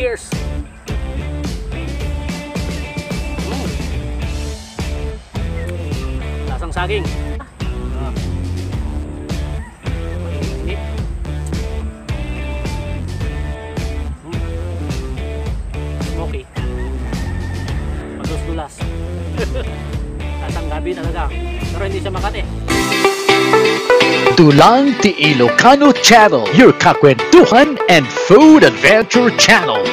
Cheers! Lasang saging. Mainit. Smoky. Madulas-dulas. Lasang gabi talaga. Pero hindi siya Makati. Dulang Ti Ilocano Channel, your kakwentuhan and food adventure channel.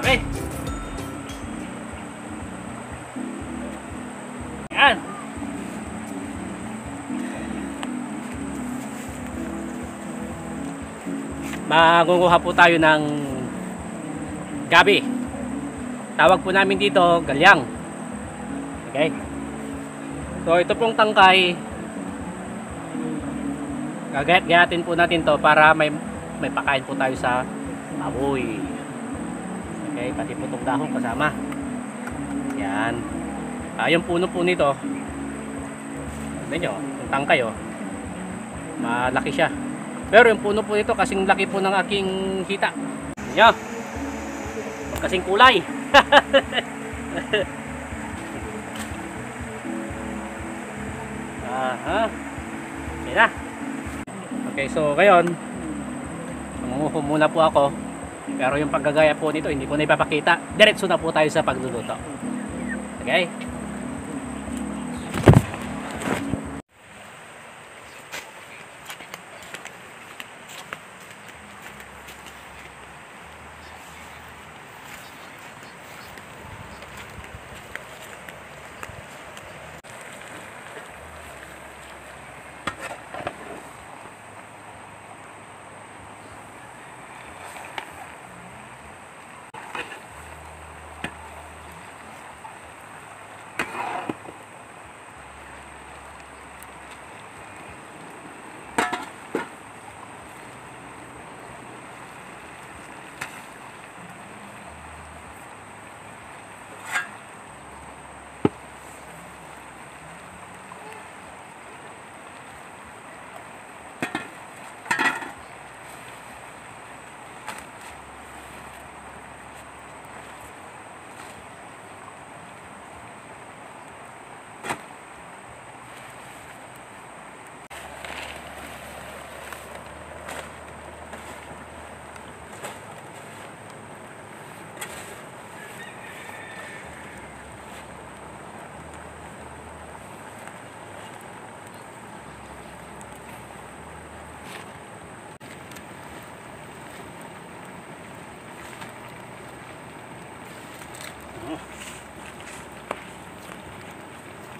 Okay. Yan. Mangunguha po tayo ng gabi. Tawag po namin dito galyang. Okay. So ito pong tangkay, gagayat-gayatin po natin to para may pakain po tayo sa baboy. Okay, pati po itong dahon kasama. Yan. Yung puno po nito, tignan nyo, yung tangkay malaki siya. Pero yung puno po nito kasing laki po ng aking hita. Tignan nyo, kasing kulay. Aha. Yan na. Okay, so ngayon mangunguho muna po ako. Pero yung paggagaya po nito hindi ko na ipapakita. Diretso na po tayo sa pagluluto. Okay?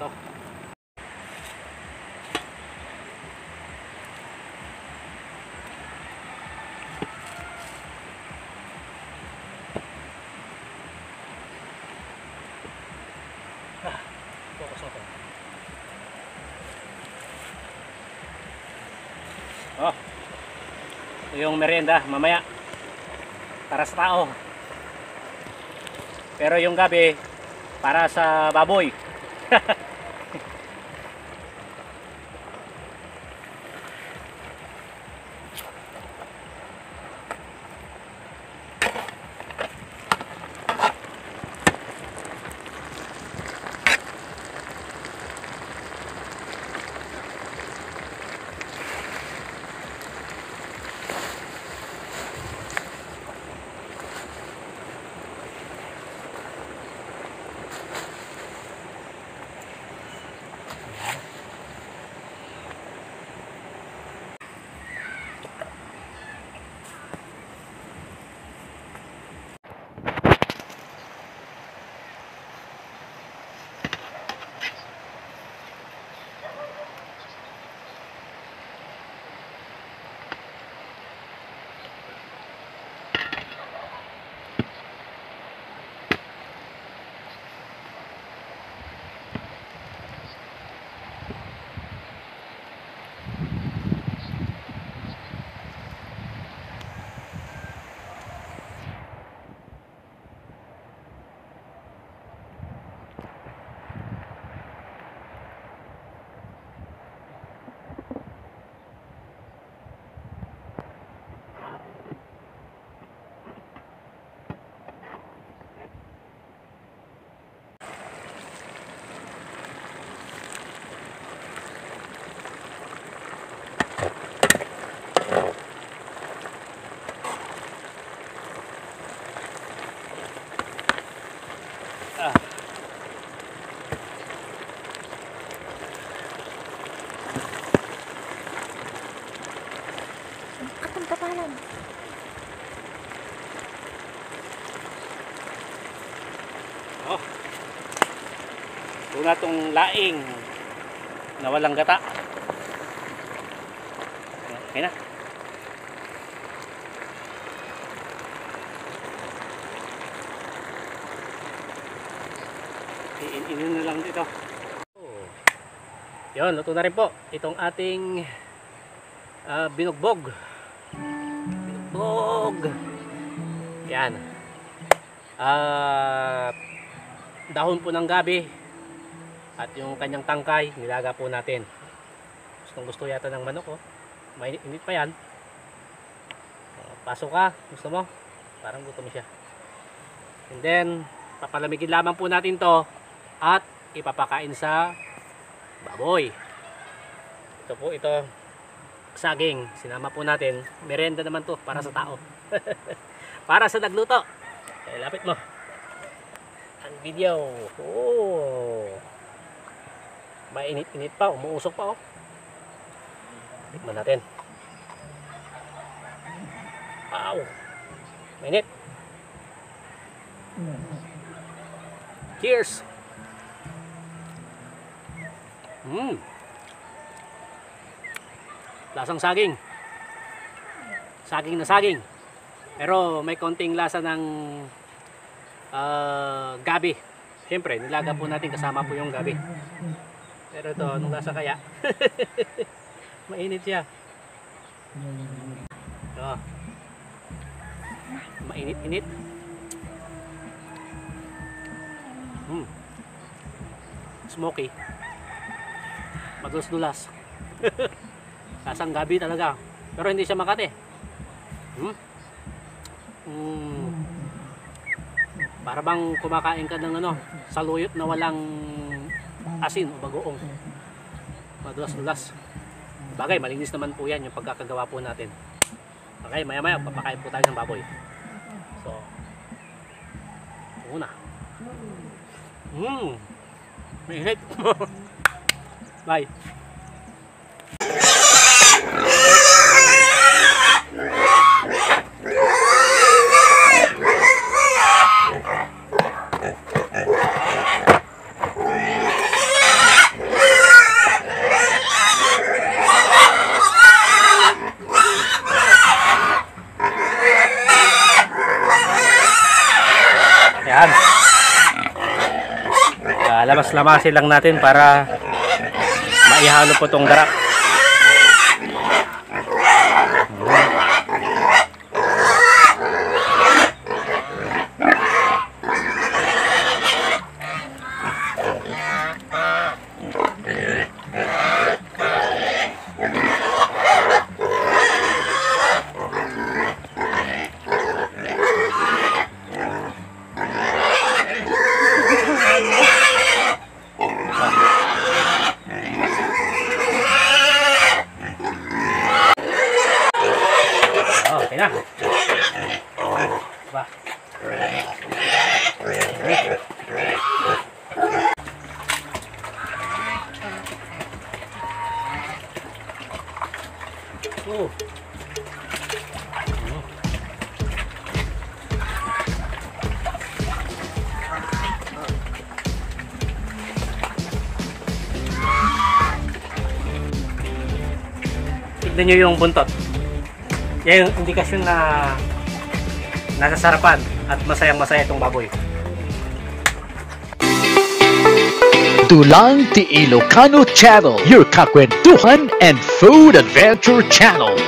Ito. Focus na ito. Ito yung merienda mamaya para sa tao. Pero yung gabi para sa baboy. Katong tapalan. Oh. Ito na itong laing na walang gata. Okay na. Iinin na lang dito. Oh. Yun, luto na rin po itong ating binugbog. Binugbog. Yan. Dahon po ng gabi at yung kanyang tangkay nilaga po natin. Gustong gusto yata ng manok, oh. Mainit pa yan. Pasok ka, gusto mo? Parang gutom siya. And then papalamigin lamang po natin to at ipapakain sa baboy. Ito po, ito saging, sinama po natin. Merienda naman to para sa tao. Para sa nagluto. Lapit mo ang video. Oh, mainit-init pa, umuusok pa, oh. Tikman natin. Wow, mainit. Cheers. Lasang saging. Saging na saging. Pero may konting lasa ng gabi. Siyempre, nilaga po natin kasama po yung gabi. Pero ito, anong lasa kaya? Mainit siya. Ito. Mainit-init. Smoky. Madulas-dulas. Lasang gabi talaga. Pero hindi siya makate. Para bang kumakain ka ng saluyot na walang asin o bagoong. Madulas-dulas. Bagay, malinis naman po yan yung pagkakagawa po natin. Okay, maya-maya papakain po tayo ng baboy. So, una. Mainit. Bye. Yan. Lamas-lamasin lang natin para maihalo po itong garak. Okay na. Ba. Oh. Tignan nyo yung buntot. Yan yung indikasyon na nasasarapan at masayang-masaya itong baboy. Tulang Ti Ilocano Channel, your kakwentuhan and food adventure channel.